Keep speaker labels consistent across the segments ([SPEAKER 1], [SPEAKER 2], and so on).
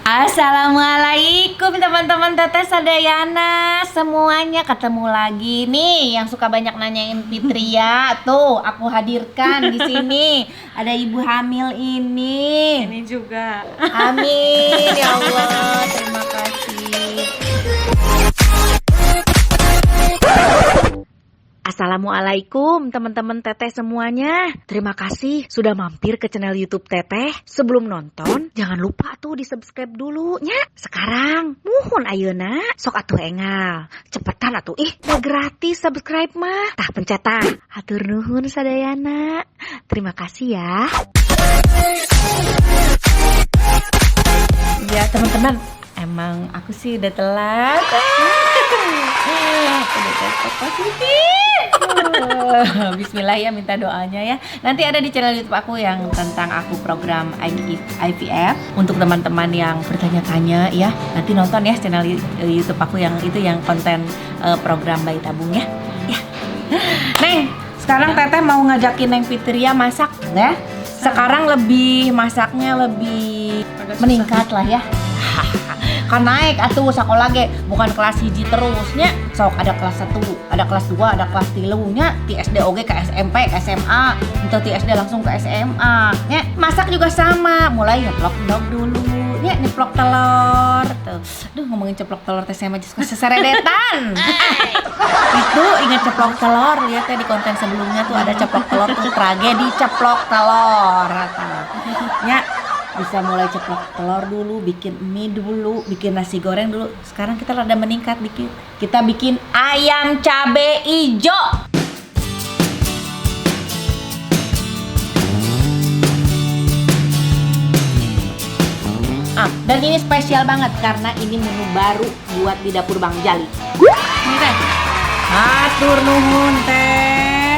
[SPEAKER 1] Assalamualaikum teman-teman Teteh Sadayana semuanya, ketemu lagi nih yang suka banyak nanyain Fitria. Tuh, aku hadirkan di sini. Ada ibu hamil ini.
[SPEAKER 2] Ini juga.
[SPEAKER 1] Amin ya Allah, terima kasih. Assalamualaikum teman-teman Teteh semuanya. Terima kasih sudah mampir ke channel YouTube Teteh. Sebelum nonton, jangan lupa tuh di-subscribe dulu nya. Sekarang, muhun ayeuna, sok atuh engal. Cepetan atuh, udah gratis subscribe mah. Tah pencet tah. Hatur nuhun sadayana. Terima kasih ya. Ya teman-teman, emang aku sih udah telat. Udah positif. Bismillah ya, minta doanya ya. Nanti ada di channel YouTube aku yang tentang aku program IVF. Untuk teman-teman yang bertanya-tanya ya, nanti nonton ya channel YouTube aku yang itu, yang konten program bayi tabung ya. Ya. Neng, sekarang Teteh mau ngajakin Neng Fitria masak ya. Sekarang masaknya lebih meningkat lah ya. Kan naik atuh sekolah ge, bukan kelas hiji terusnya. Sok ada kelas 1, ada kelas 2, ada kelas 3 nya, ti SD oge ke SMP, ke SMA, untuk ti SD langsung ke SMA. Nya, masak juga sama, mulai nyeplok dog dulu, nya nyeplok telur. Tuh. Duh, ngomongin ceplok telur teh saya mah suka seseredetan. Itu ingat ceplok telur, lihat ya di konten sebelumnya tuh ada ceplok telur tuh, tragedi ceplok telur. Nya bisa mulai ceplok telur dulu, bikin mie dulu, bikin nasi goreng dulu. Sekarang kita rada meningkat dikit. Kita bikin ayam cabe ijo. Dan ini spesial banget karena ini menu baru buat di dapur Bang Jali. Ini teh. Hatur nuhun teh.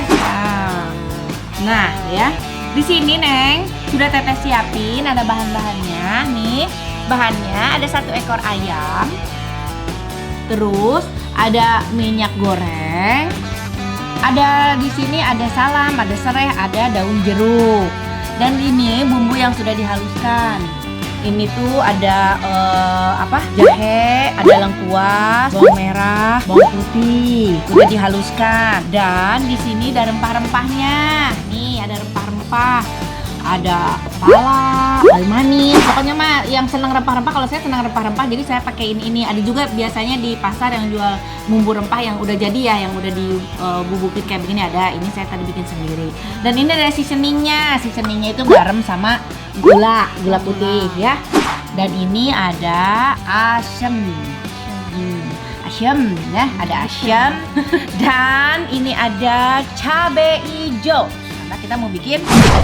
[SPEAKER 1] Nah, ya. Di sini Neng sudah Teteh siapin, ada bahan-bahannya nih. Bahannya ada 1 ekor ayam. Terus ada minyak goreng. Ada di sini ada salam, ada serai, ada daun jeruk. Dan ini bumbu yang sudah dihaluskan. Ini tuh ada jahe, ada lengkuas, bawang merah, bawang putih, udah dihaluskan. Dan di sini ada rempah-rempahnya. Nih ada rempah-rempah, ada kepala, kayu manis. Pokoknya mah yang senang rempah-rempah. Kalau saya senang rempah-rempah, jadi saya pakein ini. Ada juga biasanya di pasar yang jual bumbu rempah yang udah jadi ya, yang udah dibubukin kayak begini ada. Ini saya tadi bikin sendiri. Dan ini ada seasoningnya. Seasoningnya itu garam sama gula putih ya. Dan ini ada asem ya, ada asem. Dan ini ada cabe hijau karena kita mau bikin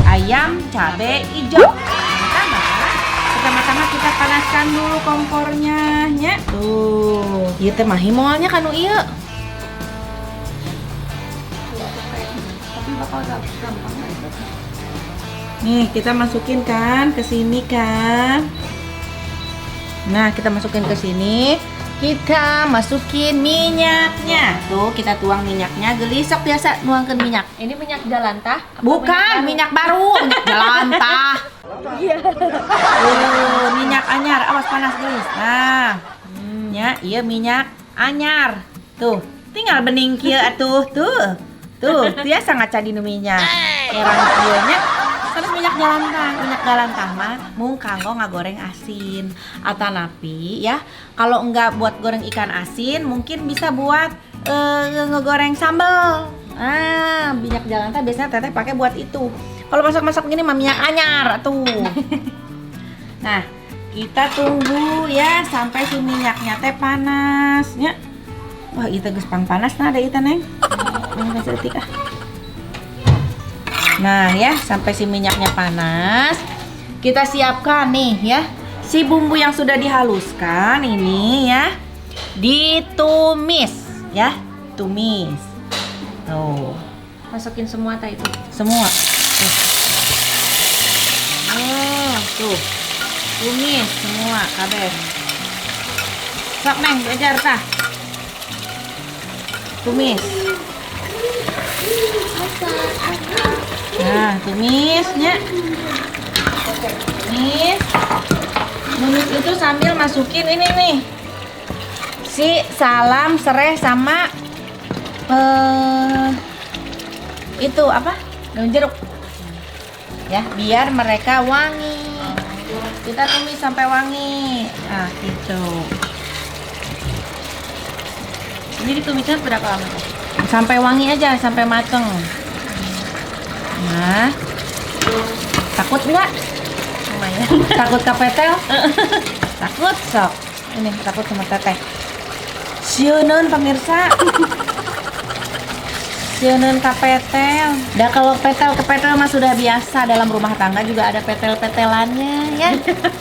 [SPEAKER 1] ayam cabe hijau. Pertama-tama kita panaskan dulu kompornya nya. Tuh, ieu teh mah himoalnya kanu ieu. Tapi bakal gampang. Nih, kita masukin kan ke sini kan. Nah, kita masukin ke sini. Kita masukin minyaknya. Tuh, kita tuang minyaknya. Gelisok biasa nuangkeun minyak. Ini minyak jalantah? Bukan, minyak baru. Minyak jalantah. Iya. Minyak anyar. Awas panas, gelis. Nah, nya iya minyak anyar. Tuh, tinggal bening kieu atuh. Tuh. Tiasa ngaca dinu minyak. Erang kieu nya. Terus minyak jalantah mah mung kanggo ngagoreng asin. Atanapi ya, kalau enggak buat goreng ikan asin, mungkin bisa buat ngegoreng sambal. Minyak jalantah biasanya Teteh pakai buat itu. Kalau masak-masak gini mah minyak anyar tuh. Nah, kita tunggu ya sampai si minyaknya teh panas ya. Wah, itu geus panas nah ada itu Neng. Ini sedetik ah. Nah ya, sampai si minyaknya panas, kita siapkan nih ya si bumbu yang sudah dihaluskan ini ya, ditumis ya, tumis. Tuh, masukin semua itu, semua. Tuh, tumis semua kabeh. Sok Neng, belajar tah. Tumis. Nah, tumisnya. Tumis. Numis itu sambil masukin ini nih, si salam, serai sama itu apa? Daun jeruk. Ya, biar mereka wangi. Kita tumis sampai wangi. Nah, gitu.
[SPEAKER 2] Jadi ditumisnya berapa lama?
[SPEAKER 1] Sampai wangi aja, sampai mateng. Nah, takut nggak?
[SPEAKER 2] Lumayan.
[SPEAKER 1] Takut kapetel? Takut sok. Ini takut sama teteh. Sieun pemirsa. Sieun kapetel. Dah kalau petel kepetel mah sudah biasa, dalam rumah tangga juga ada petel-petelannya ya.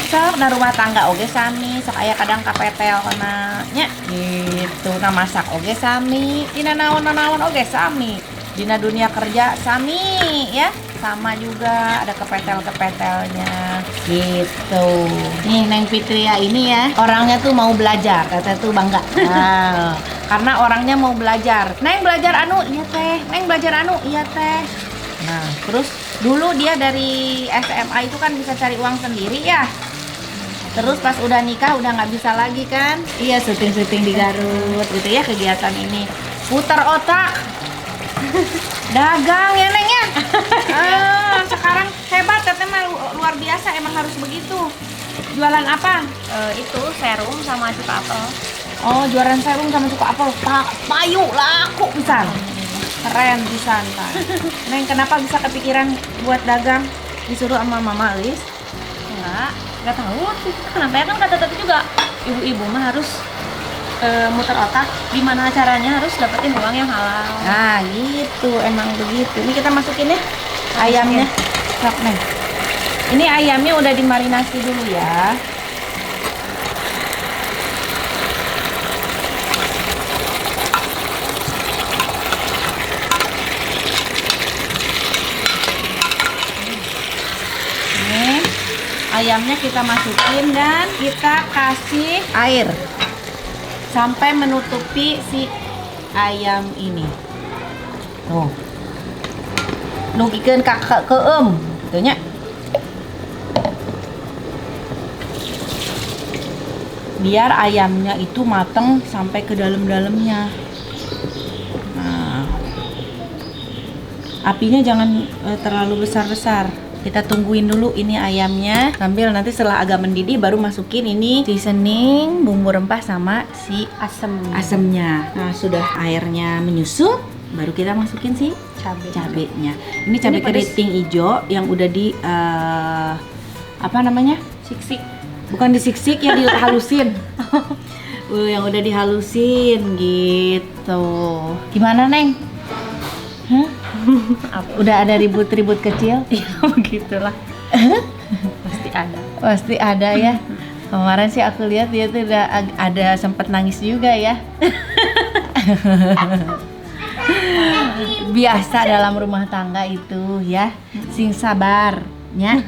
[SPEAKER 1] Sok na rumah tangga oge sami, sok aya kadang kapetel kana nya. Gitu. Nah masak oge sami, dina naon-naon oge sami. Dina dunia kerja sami ya. Sama juga ada kepetel-kepetelnya gitu. Nih Neng Fitria ini ya, orangnya tuh mau belajar, teteh tuh bangga. Nah, karena orangnya mau belajar. Neng belajar anu, iya teh. Neng belajar anu, iya teh. Nah, terus dulu dia dari SMA itu kan bisa cari uang sendiri ya. Terus pas udah nikah udah nggak bisa lagi kan? Iya, syuting-syuting di Garut gitu ya kegiatan ini. Putar otak. Dagang ya Neng ya. Sekarang hebat teteh mah luar biasa, emang harus begitu. Jualan apa?
[SPEAKER 2] Itu serum sama cuka apel.
[SPEAKER 1] Oh, jualan serum sama cuka apel. Payu laku pisan. Keren pisan kan. Neng kenapa bisa kepikiran buat dagang? Disuruh sama Mama Lis?
[SPEAKER 2] Nggak tahu sih kenapa ya, kan kata tadi juga ibu-ibu mah harus muter otak gimana caranya harus dapetin uang yang halal.
[SPEAKER 1] Nah gitu, emang begitu. Ini kita masukin ya ayamnya. Sok Neng. Ini ayamnya udah dimarinasi dulu ya. Ini ayamnya kita masukin dan kita kasih air sampai menutupi si ayam ini. Tuh. Nugikeun ka keum, gitu nya. Biar ayamnya itu mateng sampai ke dalam-dalamnya. Nah. Apinya jangan terlalu besar-besar. Kita tungguin dulu ini ayamnya sambil nanti setelah agak mendidih baru masukin ini seasoning, bumbu rempah sama si asemnya. Nah, sudah airnya menyusut, baru kita masukin si cabenya. Ini cabai keriting hijau yang udah di apa namanya?
[SPEAKER 2] Siksik.
[SPEAKER 1] Bukan disiksik ya, dihalusin. Yang udah dihalusin gitu. Gimana, Neng? Udah ada ribut-ribut kecil?
[SPEAKER 2] Ya begitulah. Pasti ada
[SPEAKER 1] ya. Kemarin sih aku lihat dia tuh udah ada sempat nangis juga ya. Biasa dalam rumah tangga itu ya, sing sabar ya.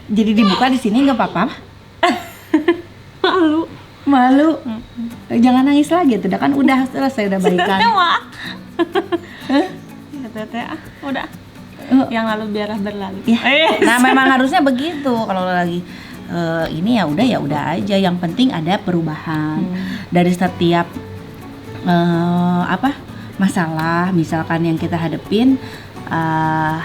[SPEAKER 1] Jadi dibuka di sini nggak apa-apa? Malu. Jangan nangis lagi, tuh kan udah selesai, udah baikan.
[SPEAKER 2] Teteh udah. Yang lalu biarlah berlalu.
[SPEAKER 1] Ya. Nah, memang harusnya begitu. Kalau lagi ini ya udah aja. Yang penting ada perubahan dari setiap masalah, misalkan yang kita hadepin.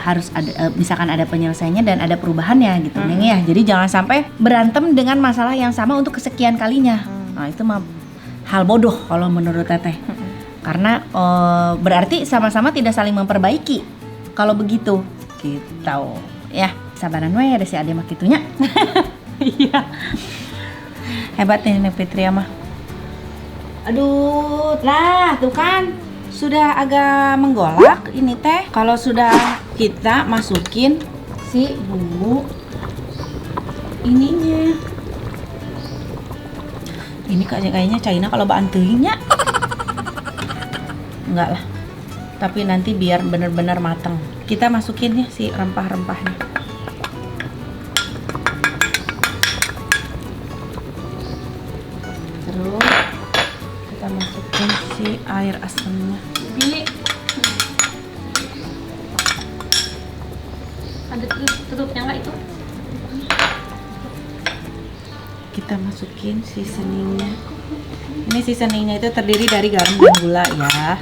[SPEAKER 1] Harus ada misalkan ada penyelesaiannya dan ada perubahannya gitu Neng ya. Jadi jangan sampai berantem dengan masalah yang sama untuk kesekian kalinya. Nah, itu mah hal bodoh kalau menurut Teteh. Karena berarti sama-sama tidak saling memperbaiki kalau begitu gitu ya. Sabaran we ada si ade mah kitunya. Iya. Hebat nih Neng Fitria mah. Aduh, lah tuh kan sudah agak menggolak ini teh. Kalau sudah kita masukin si bumbu ininya. Ini kayaknya China kalau bahan teuingnya. Enggak lah. Tapi nanti biar benar-benar matang. Kita masukin ya si rempah-rempahnya. Terus kita masukin si air asamnya.
[SPEAKER 2] Ada tutupnya nggak itu?
[SPEAKER 1] kita masukin seasoningnya. Ini seasoningnya itu terdiri dari garam dan gula ya.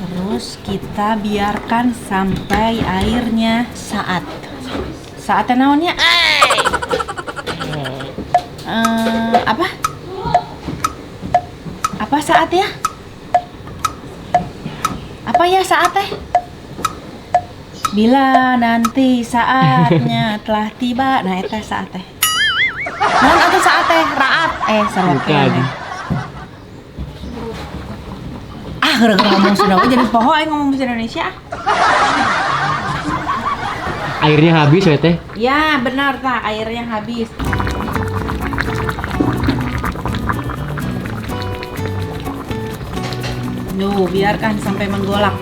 [SPEAKER 1] Terus kita biarkan sampai airnya saatnya naonnya apa saat ya? Apa ya saatnya? Bila nanti saatnya telah tiba, nah itu saatnya. Naon atuh saatnya? Raat sarwakeun. Gara-gara ngomong Sunda jadi poho aing ngomong bahasa Indonesia.
[SPEAKER 3] Airnya habis ya teh?
[SPEAKER 1] Ya benar tah, airnya habis. Nuh, biarkan sampai menggolak.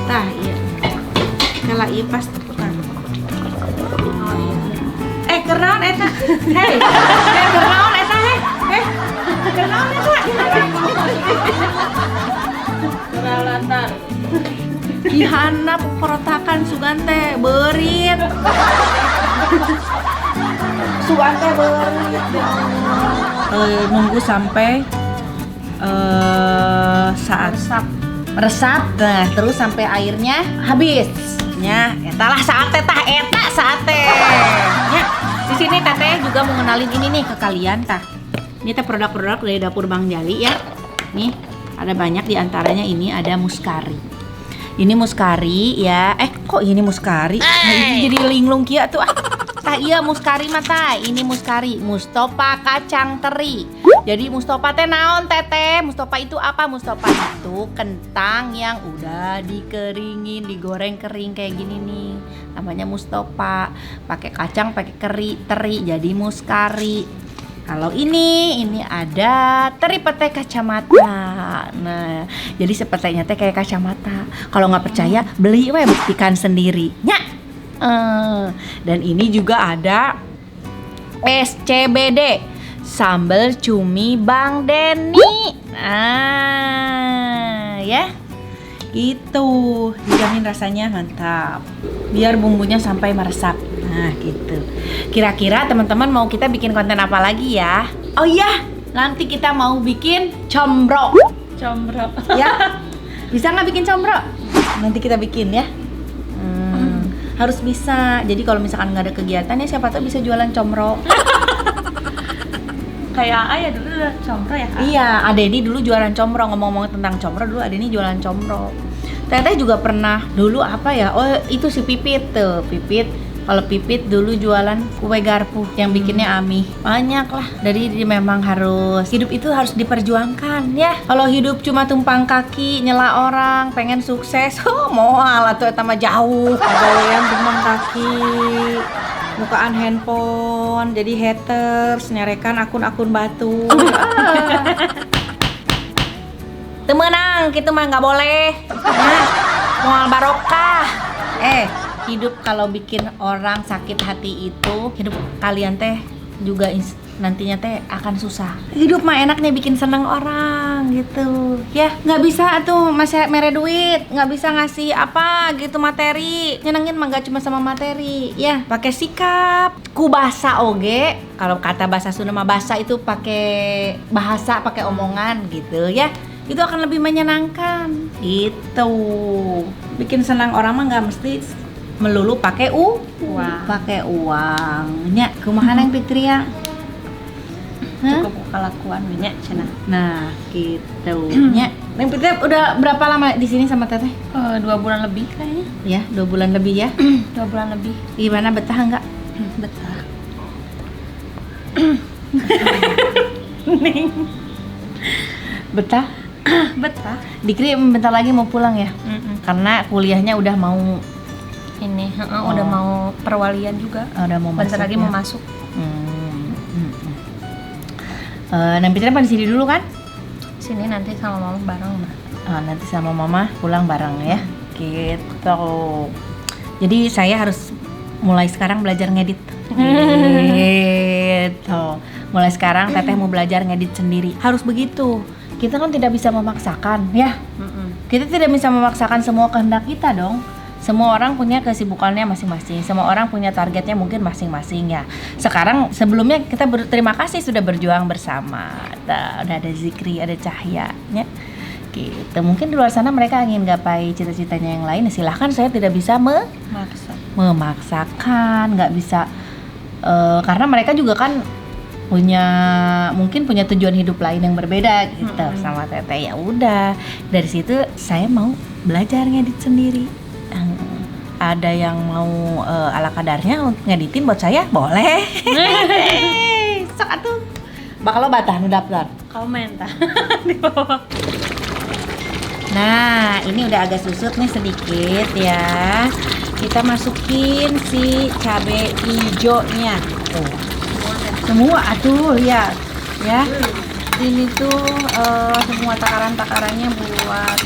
[SPEAKER 1] Tah, iya. Kalau iya pas tepukan. Oh iya. Kernaon eta? Hei, kernaon eta hei? Kernaon eta? Peralatan. Ihana porotakan sugante beurit. Sugante beurit. Nunggu sampai saat meresap. Nah, terus sampai airnya habis. Nya, etalah saatnya tah eta saatnya. Nya, di sini Teteh juga mau ngenalin ini nih ke kalian tah. Ini teh produk-produk dari dapur Bang Jali ya. Nih, ada banyak di antaranya ini ada muskari. Ini muskari ya. Kok ini muskari? Nah, ini jadi linglung kia tuh. Tah iya muskari mah tah. Ini muskari, Mustopa kacang teri. Jadi Mustopa teh naon Teteh? Mustopa itu apa? Mustopa itu kentang yang udah dikeringin, digoreng kering kayak gini nih. Namanya Mustopa. Pakai kacang, pakai teri jadi muskari. Kalau ini ada teri pete kacamata. Nah, jadi sepetenya teh kayak kacamata. Kalau nggak percaya, beli we buktikan sendiri. Nya. Dan ini juga ada SCBD, sambal cumi Bang Denny. Ya. Gitu. Dijamin rasanya mantap. Biar bumbunya sampai meresap. Nah, gitu. Kira-kira teman-teman mau kita bikin konten apa lagi ya? Oh iya, nanti kita mau bikin combro. Ya? Bisa nggak bikin combro? Nanti kita bikin ya. Harus bisa. Jadi kalau misalkan nggak ada kegiatan ya siapa tahu bisa jualan combro.
[SPEAKER 2] Kayak ayah dulu combro ya Kak?
[SPEAKER 1] Iya, Adeni dulu jualan combro. Ngomong-ngomong tentang combro, dulu Adeni jualan combro. Teteh juga pernah dulu apa ya? Oh, itu si Pipit tuh, Pipit. Kalau Pipit dulu jualan kue garpu yang bikinnya Ami. Banyak lah. Jadi memang harus hidup itu harus diperjuangkan ya. Kalau hidup cuma tumpang kaki, nyela orang, pengen sukses, moal atuh eta mah jauh. Gawean tumpang kaki, bukaan handphone, jadi haters, nyarekan akun-akun batu. Temenang, gitu mah nggak boleh. Moal barokah. Hidup kalau bikin orang sakit hati itu, hidup kalian teh juga nantinya teh akan susah. Hidup mah enaknya bikin seneng orang gitu. Ya, nggak bisa tuh masih mere duit, nggak bisa ngasih apa gitu materi. Nyenengin mah nggak cuma sama materi. Ya, pakai sikap. Ku bahasa oge. Kalau kata bahasa Sunda mah bahasa itu pakai bahasa, pakai omongan gitu ya. Itu akan lebih menyenangkan. Gitu. Bikin senang orang mah nggak mesti melulu pakai pakai uang. Nya, kumaha Neng Fitri ya?
[SPEAKER 2] Cukup kelakuan banyak cenah.
[SPEAKER 1] Nah, gitu. Nya, Neng Fitri udah berapa lama di sini sama Teteh?
[SPEAKER 2] 2 bulan lebih kayaknya.
[SPEAKER 1] Ya, 2 bulan lebih ya.
[SPEAKER 2] 2 bulan lebih.
[SPEAKER 1] Gimana, betah enggak?
[SPEAKER 2] Betah.
[SPEAKER 1] Neng. Betah?
[SPEAKER 2] Betah.
[SPEAKER 1] Dikri bentar lagi mau pulang ya? Karena kuliahnya udah mau
[SPEAKER 2] ini, udah mau perwalian juga.
[SPEAKER 1] Udah mau
[SPEAKER 2] bentar
[SPEAKER 1] masuk
[SPEAKER 2] lagi
[SPEAKER 1] ya?
[SPEAKER 2] mau masuk.
[SPEAKER 1] Neng Fitri di sini dulu kan?
[SPEAKER 2] Sini nanti sama mama bareng.
[SPEAKER 1] Nanti sama mama pulang bareng ya. Gitu. Jadi saya harus mulai sekarang belajar ngedit. Gitu. mulai sekarang Teteh mau belajar ngedit sendiri. Harus begitu. Kita kan tidak bisa memaksakan, ya. Kita tidak bisa memaksakan semua kehendak kita dong. Semua orang punya kesibukannya masing-masing. Semua orang punya targetnya mungkin masing-masing ya. Sekarang sebelumnya kita berterima kasih sudah berjuang bersama. Udah ada Zikri, ada Cahya, ya. Gitu. Mungkin di luar sana mereka ingin gapai cita-citanya yang lain. Silahkan, saya tidak bisa memaksakan, nggak bisa. Karena mereka juga kan mungkin punya tujuan hidup lain yang berbeda gitu sama Teteh. Ya udah, dari situ saya mau belajar ngedit sendiri. Ada yang mau ala kadarnya ngeditin buat saya, boleh. Sok atuh. Bakal lo batah nu daftar.
[SPEAKER 2] Komen tah di bawah.
[SPEAKER 1] Nah, ini udah agak susut nih sedikit ya. Kita masukin si cabai hijaunya. Tuh. Semua aduh lihat ya. Ini tuh semua takaran-takarannya buat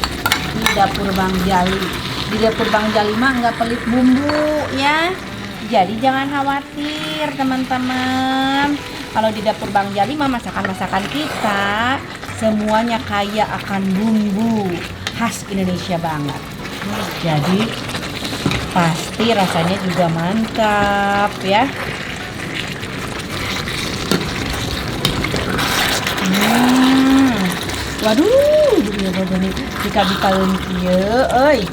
[SPEAKER 1] di dapur Bang Jali. Di dapur Bang Jali mah nggak pelit bumbu ya. Jadi jangan khawatir teman-teman. Kalau di dapur Bang Jali mah masakan-masakan kita semuanya kaya akan bumbu khas Indonesia banget. Jadi pasti rasanya juga mantap ya. Waduh, dia begini dikali-kali kieu euy.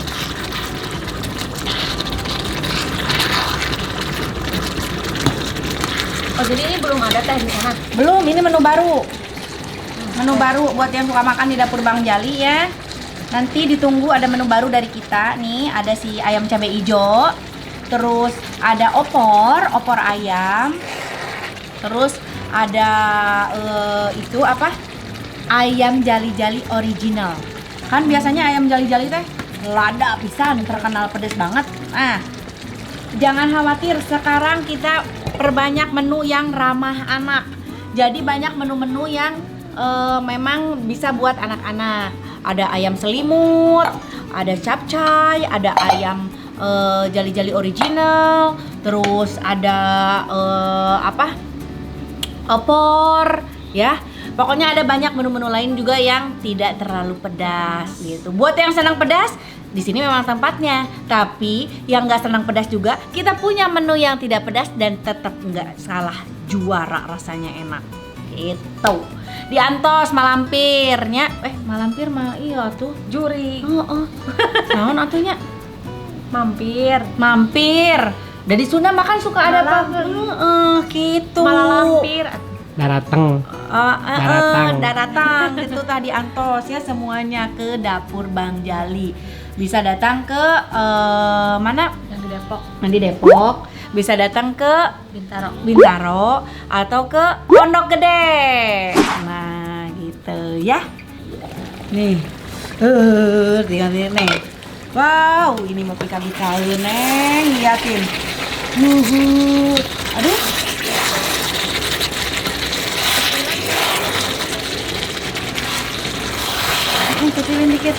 [SPEAKER 2] Oh, jadi ini belum ada teh di sana?
[SPEAKER 1] Belum, ini menu baru. Menu baru buat yang suka makan di dapur Bang Jali ya. Nanti ditunggu ada menu baru dari kita nih, ada si ayam cabai hijau. Terus ada opor ayam. Terus ada itu apa? Ayam jali-jali original. Kan biasanya ayam jali-jali teh lada pisan, terkenal pedes banget. Nah, jangan khawatir, sekarang kita perbanyak menu yang ramah anak. Jadi banyak menu-menu yang memang bisa buat anak-anak. Ada ayam selimut, ada capcay, ada ayam jali-jali original, terus ada opor, ya. Pokoknya ada banyak menu-menu lain juga yang tidak terlalu pedas gitu. Buat yang senang pedas, di sini memang tempatnya. Tapi yang nggak senang pedas juga, kita punya menu yang tidak pedas dan tetap nggak salah juara, rasanya enak. Gitu. Di Antos Malampirnya, Malampir mah iya tuh
[SPEAKER 2] Juri.
[SPEAKER 1] Naon atunya?
[SPEAKER 2] Mampir.
[SPEAKER 1] Dari Sunda makan suka ada apa? Gitu.
[SPEAKER 2] Malalampir.
[SPEAKER 3] Darateng.
[SPEAKER 1] Daratang gitu tadi Antos ya, semuanya ke dapur Bang Jali. Bisa datang ke mana?
[SPEAKER 2] Yang di Depok.
[SPEAKER 1] Di Depok. Bisa datang ke Bintaro atau ke Pondok Gede. Nah, gitu ya. Nih. Tinggal nih. Wow, ini mau pika-pika Neng, liatin. Aduh. Kecilin dikit.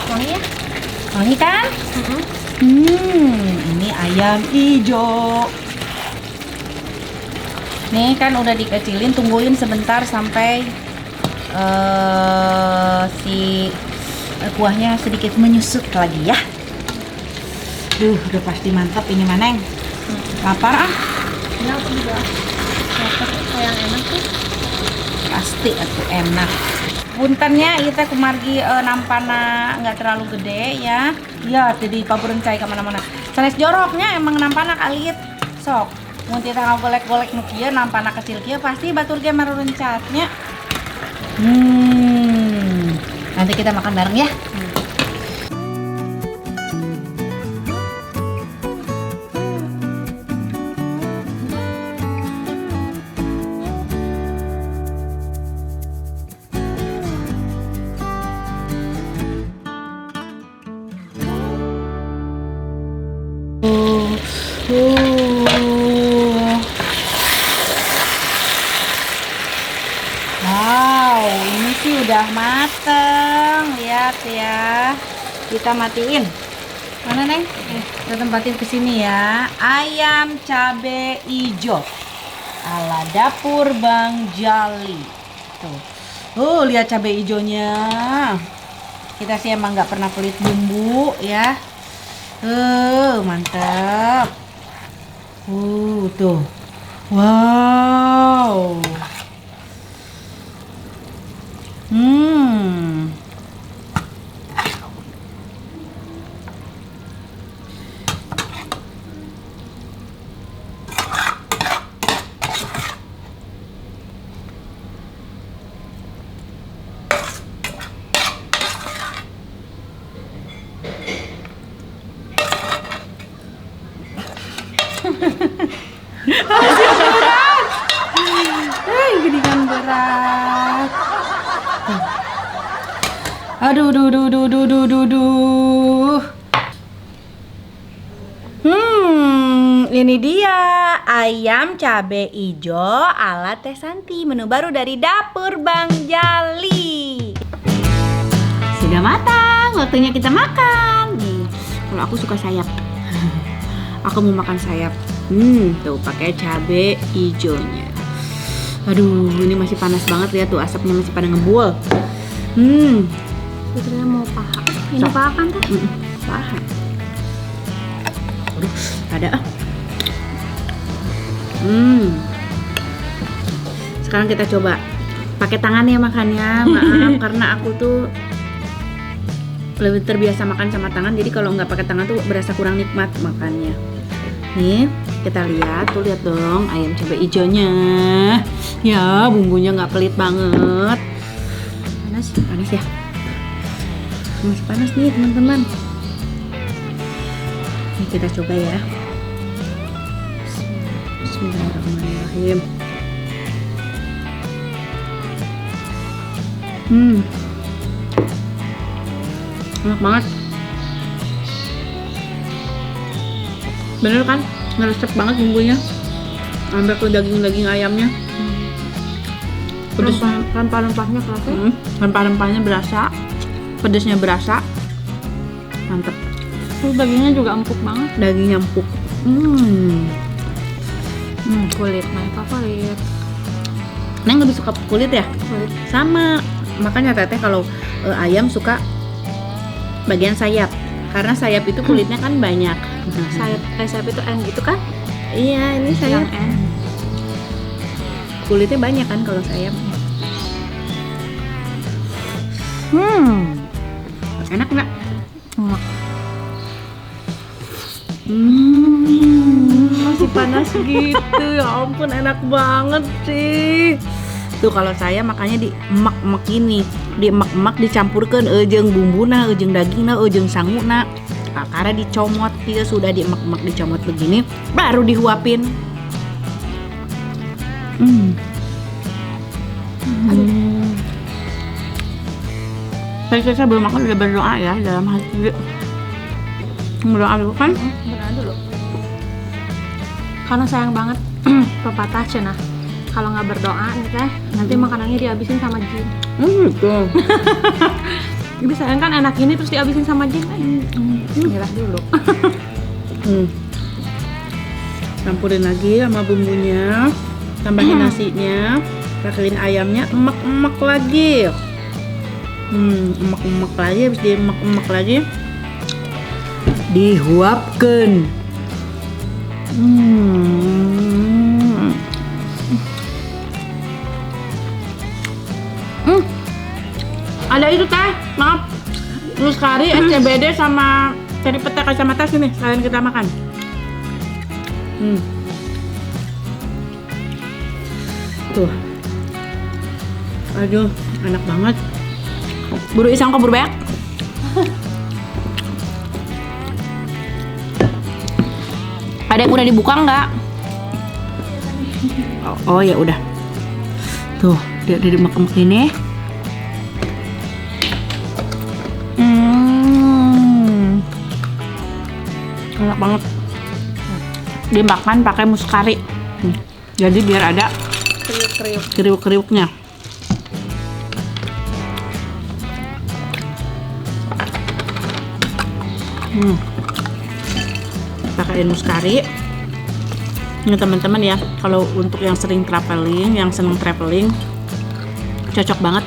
[SPEAKER 2] Wangi ya?
[SPEAKER 1] Wangi kan? Ini ayam hijau. Nih kan udah dikecilin, tungguin sebentar sampai si kuahnya sedikit menyusut lagi ya. Udah pasti mantap ini Maneng. Lapar ah.
[SPEAKER 2] Ini aku juga lapar, kayak enak tuh.
[SPEAKER 1] Pasti atuh enak. Puntennya kita kumargi nampana nggak terlalu gede ya. Ya, jadi pabureun cai ka mana-mana. Sanes joroknya emang nampana kalit. Sok, mun kita ngagolek-golek nu kieu nampana kecil kieu pasti batur ge marurencatnya. Nanti kita makan bareng ya. Wow, ini sih udah mateng. Lihat ya. Kita matiin. Mana Neng? Kita tempatin ke sini ya. Ayam cabe ijo ala dapur Bang Jali. Tuh, lihat cabe ijonya. Kita sih emang nggak pernah pelit bumbu ya. Mantap. Tuh. Wow. Geningan berat. Aduh, ini dia ayam cabe ijo ala Teh Santi, menu baru dari dapur Bang Jali. Sudah matang, waktunya kita makan. Nih, kalau aku suka sayap. Aku mau makan sayap. Tuh pakai cabe ijonya. Aduh, ini masih panas banget, lihat tuh asapnya masih pada ngebul.
[SPEAKER 2] Putrinya mau paha. Ini paha kan Teh?
[SPEAKER 1] Paha. Aduh, ada. Sekarang kita coba pakai tangan ya makannya. Maaf karena aku tuh lebih terbiasa makan sama tangan, jadi kalau nggak pakai tangan tuh berasa kurang nikmat makannya. Nih, kita lihat tuh, lihat dong ayam cabai ijonya. Ya, bumbunya nggak pelit banget. Panas ya. Masih panas nih teman-teman. Nih kita coba ya. Bismillahirrahmanirrahim. Enak banget. Bener kan? Ngeresep banget bumbunya. Ambil ke daging-daging ayamnya. Pedes.
[SPEAKER 2] Rempah-rempahnya kerasa.
[SPEAKER 1] Rempah-rempahnya berasa. Pedesnya berasa. Mantep.
[SPEAKER 2] Terus dagingnya juga empuk banget.
[SPEAKER 1] Dagingnya empuk.
[SPEAKER 2] Kulit, nah favorit.
[SPEAKER 1] Neng lebih suka kulit ya?
[SPEAKER 2] Kulit.
[SPEAKER 1] Sama. Makanya Teteh kalau ayam suka bagian sayap. Karena sayap itu kulitnya kan banyak.
[SPEAKER 2] Sayap itu N gitu kan?
[SPEAKER 1] Iya, ini sayap.
[SPEAKER 2] Yang N.
[SPEAKER 1] Kulitnya banyak kan kalau sayap. Enak nggak?
[SPEAKER 2] Enak.
[SPEAKER 1] Masih panas gitu. Ya ampun, enak banget sih. Tuh kalau saya makannya di emak-emak ini, di emak-emak dicampurkan jeung bumbuna, jeung dagingna, jeung sanguna. Karena dicomot dia sudah di emak-emak dicomot begini, baru dihuapin. Saya belum makan udah berdoa ya dalam hati. Berdoa dulu kan?
[SPEAKER 2] Berdoa dulu. Karena sayang banget pepatah cenah. Kalau nggak berdoa nih Teh, nanti makanannya dihabisin sama jin.
[SPEAKER 1] Gitu.
[SPEAKER 2] Jadi sayang kan enak ini terus dihabisin sama jin. Nyerah dulu.
[SPEAKER 1] Campurin lagi sama bumbunya, tambahin nasinya, pakein ayamnya, emak-emak lagi. Emak-emak lagi, habis emak-emak lagi, dihuapkan. Ada itu Teh, maaf, muskari, SCBD sama cari peta kacamata sini, sekalian kita makan. Tuh, aduh, enak banget. Buru isang kok buru banyak. Ada yang udah dibuka nggak? Oh ya udah. Tuh, dia dimakan ini. Enak banget. Dimakan pakai muskari. Jadi biar ada kriuk-kriuknya. Pakein muskari. Ini teman-teman ya, kalau untuk yang sering traveling, yang seneng traveling, cocok banget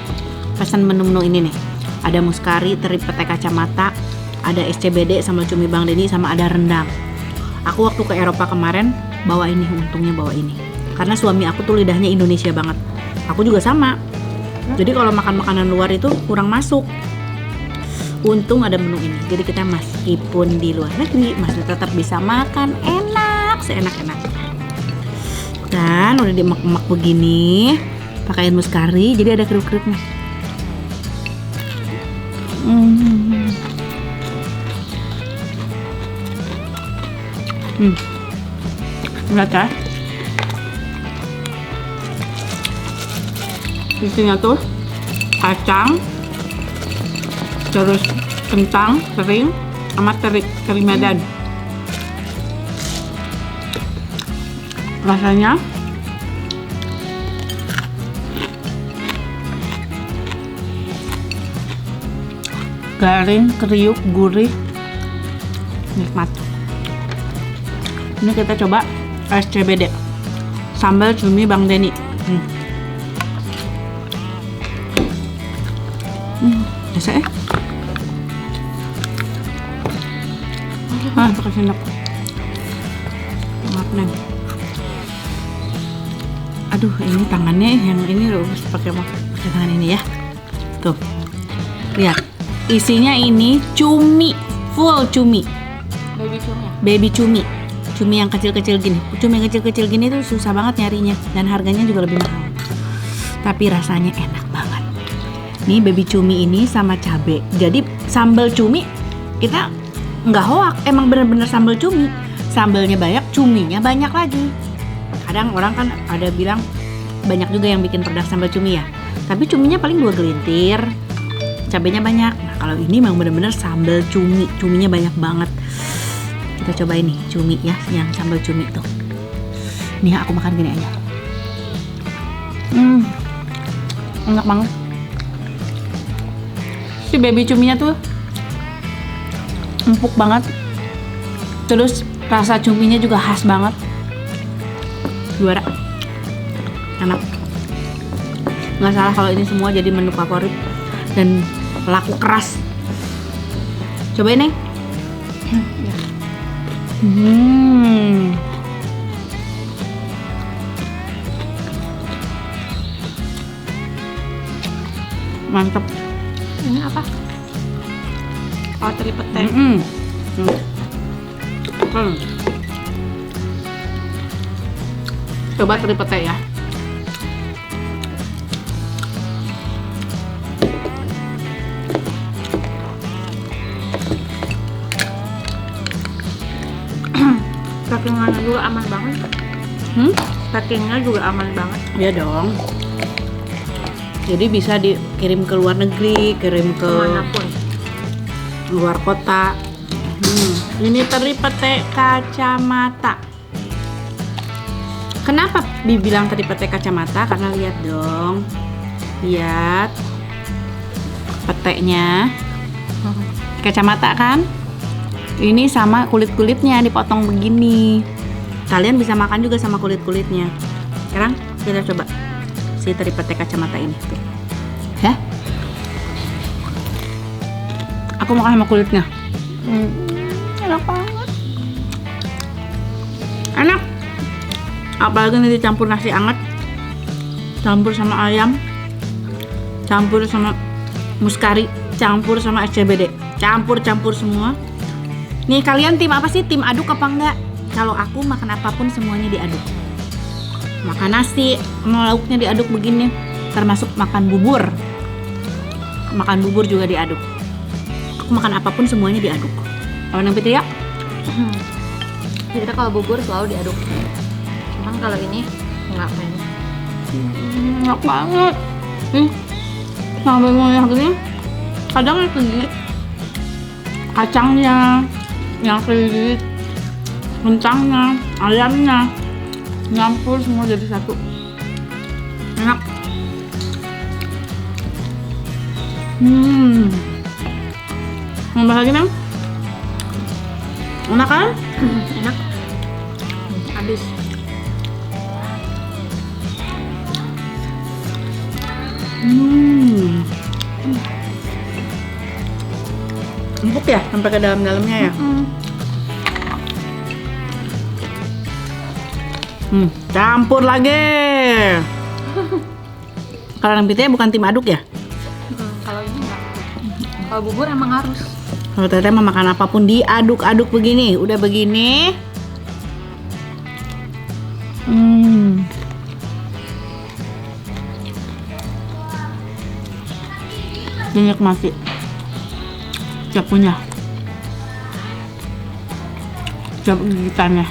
[SPEAKER 1] pesan menu-menu ini nih. Ada muskari, teri pete kacamata, ada SCBD sama cumi Bang Denny, sama ada rendang. Aku waktu ke Eropa kemarin bawa ini, untungnya bawa ini. Karena suami aku tuh lidahnya Indonesia banget. Aku juga sama. Jadi kalau makan makanan luar itu kurang masuk. Untung ada menu ini. Jadi kita meskipun di luar negeri masih tetap bisa makan enak, seenak-enak. Dan udah dimak-mak begini, pakaiin muskari, jadi ada keruk-keruknya. Lihat ya, isinya tuh kacang, terus kentang kering, sama teri Medan. Rasanya garing, kriuk, gurih, nikmat. Ini kita coba SCBD sambal cumi Bang Denny. Biasa ya? Pakai sendok. Maaf Neng. Aduh, ini tangannya yang ini harus pakai tangan ini ya. Tuh, lihat, isinya ini cumi, full cumi. Baby cumi, cumi yang kecil-kecil gini. Cumi yang kecil-kecil gini tuh susah banget nyarinya dan harganya juga lebih mahal. Tapi rasanya enak banget. Nih baby cumi ini sama cabe. Jadi sambal cumi kita nggak hoak, emang bener-bener sambal cumi. Sambalnya banyak, cuminya banyak lagi. Kadang orang kan ada bilang banyak juga yang bikin produk sambal cumi ya, tapi cuminya paling 2 gelintir, cabenya banyak. Nah kalau ini memang bener-bener sambal cumi, cuminya banyak banget. Kita coba ini cumi ya, yang sambal cumi tuh. Nih aku makan gini aja. Enak banget. Si baby cuminya tuh empuk banget. Terus rasa cuminya juga khas banget. Juara. Enak. Nggak salah kalau ini semua jadi menu favorit dan laku keras. Cobain Neng. Mantap.
[SPEAKER 2] Ini apa? Oh, teri pete.
[SPEAKER 1] Coba teri pete ya.
[SPEAKER 2] Packingnya juga aman banget. Packingnya juga aman banget.
[SPEAKER 1] Iya dong. Jadi bisa dikirim ke luar negeri, kirim ke
[SPEAKER 2] Kemanapun.
[SPEAKER 1] luar kota. Ini teri pete kacamata. Kenapa dibilang teri pete kacamata? Karena lihat dong, lihat petenya, kacamata kan? Ini sama kulit-kulitnya dipotong begini. Kalian bisa makan juga sama kulit-kulitnya. Sekarang kita coba si teri pete kacamata ini. Tuh. Ya? Aku makan sama kulitnya. Enak banget. Enak. Apalagi ini dicampur nasi anget, campur sama ayam, campur sama muskari, campur sama SCBD, campur semua. Nih kalian tim apa sih? Tim aduk apa enggak? Kalau aku makan apapun semuanya diaduk. Makan nasi, lauknya diaduk begini. Termasuk makan bubur. Makan bubur juga diaduk. Aku makan apapun semuanya diaduk. Kalau Neng Fitri ya?
[SPEAKER 2] Kita kalau bubur selalu diaduk. Cuman kalau ini enggak kayaknya.
[SPEAKER 1] Enak banget. Sampai yang gini, kadang digigit kacangnya, yang digigit kentangnya, ayamnya, nyampur semua jadi satu. Enak. Nambah lagi Neng? Enak kan?
[SPEAKER 2] Enak. Habis.
[SPEAKER 1] Empuk ya sampai ke dalam-dalamnya ya. Campur lagi. Kalau Nempitnya bukan tim aduk ya?
[SPEAKER 2] Kalau ini enggak. Kalau bubur emang harus.
[SPEAKER 1] Kalau Teteh mau makan apapun diaduk-aduk begini, udah begini. Dinikmati. Siap punya. Siap gigitannya.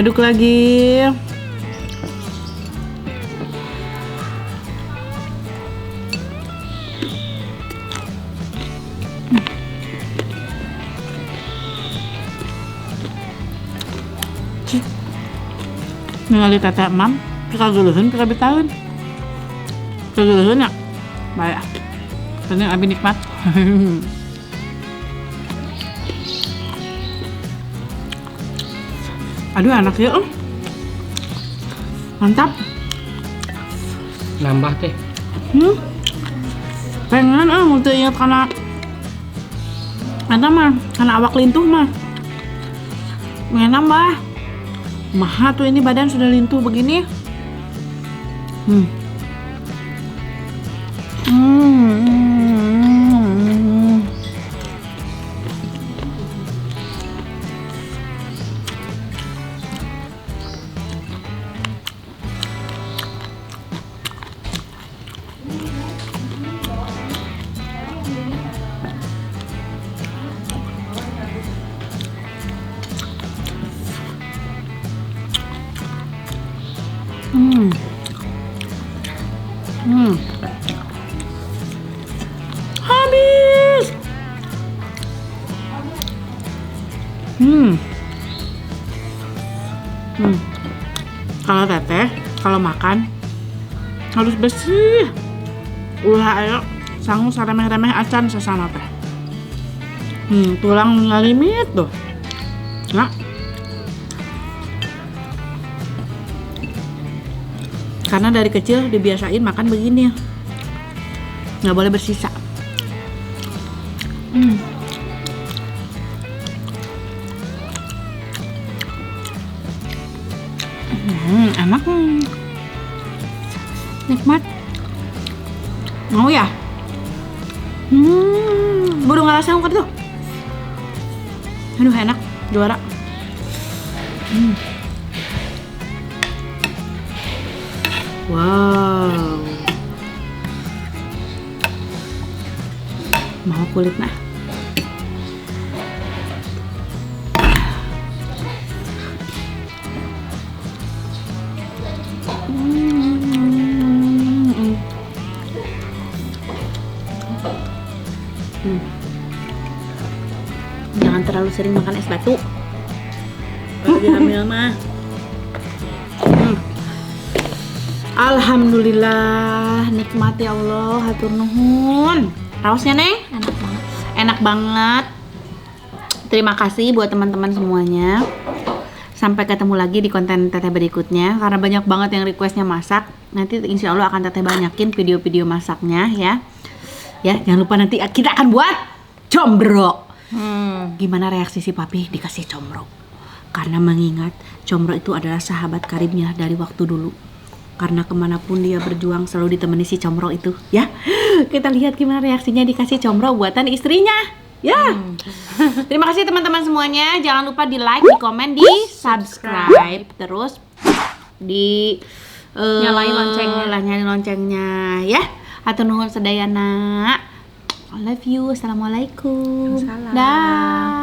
[SPEAKER 1] Aduk lagi. Ningali Teteh Mam, kita guluhun, kita betahun. Kita guluhun ya? Baik. Ini abi nikmat. Aduh enak ya, mantap.
[SPEAKER 3] Nambah teh.
[SPEAKER 1] Pengen mau ingat karena mah, karena awak lintuh mah. Pengen nambah. Maha tuh ini badan sudah lintuh begini. Habis. Kalau Teteh, kalau makan harus bersih. Ulah ayo sanggup saremeh-remeh acan sesama teh. Tulang ngalimit tuh. Nah. Karena dari kecil dibiasain makan begini, nggak boleh bersisa. Enak, nikmat. Mau ya? Baru ngerasain kan tuh. Aduh enak, juara. Wow, mau kulit nah. Jangan terlalu sering makan es batu. Lagi hamil mah. Alhamdulillah, nikmat ya Allah, hatur nuhun. Raosnya Neng?
[SPEAKER 2] Enak banget.
[SPEAKER 1] Enak banget. Terima kasih buat teman-teman semuanya. Sampai ketemu lagi di konten Teteh berikutnya. Karena banyak banget yang requestnya masak. Nanti insya Allah akan Teteh banyakin video-video masaknya ya. Ya, jangan lupa nanti kita akan buat combro. Gimana reaksi si Papi dikasih combro? Karena mengingat combro itu adalah sahabat karibnya dari waktu dulu. Karena kemanapun dia berjuang selalu ditemani si combro itu, ya. Kita lihat gimana reaksinya dikasih combro buatan istrinya, ya. Terima kasih teman-teman semuanya. Jangan lupa di like, di komen, di subscribe, terus di
[SPEAKER 2] Nyalain loncengnya.
[SPEAKER 1] nyalain loncengnya, ya. Hatur nuhun sedayana. I love you. Assalamualaikum.
[SPEAKER 2] Waalaikumsalam.
[SPEAKER 1] Dah.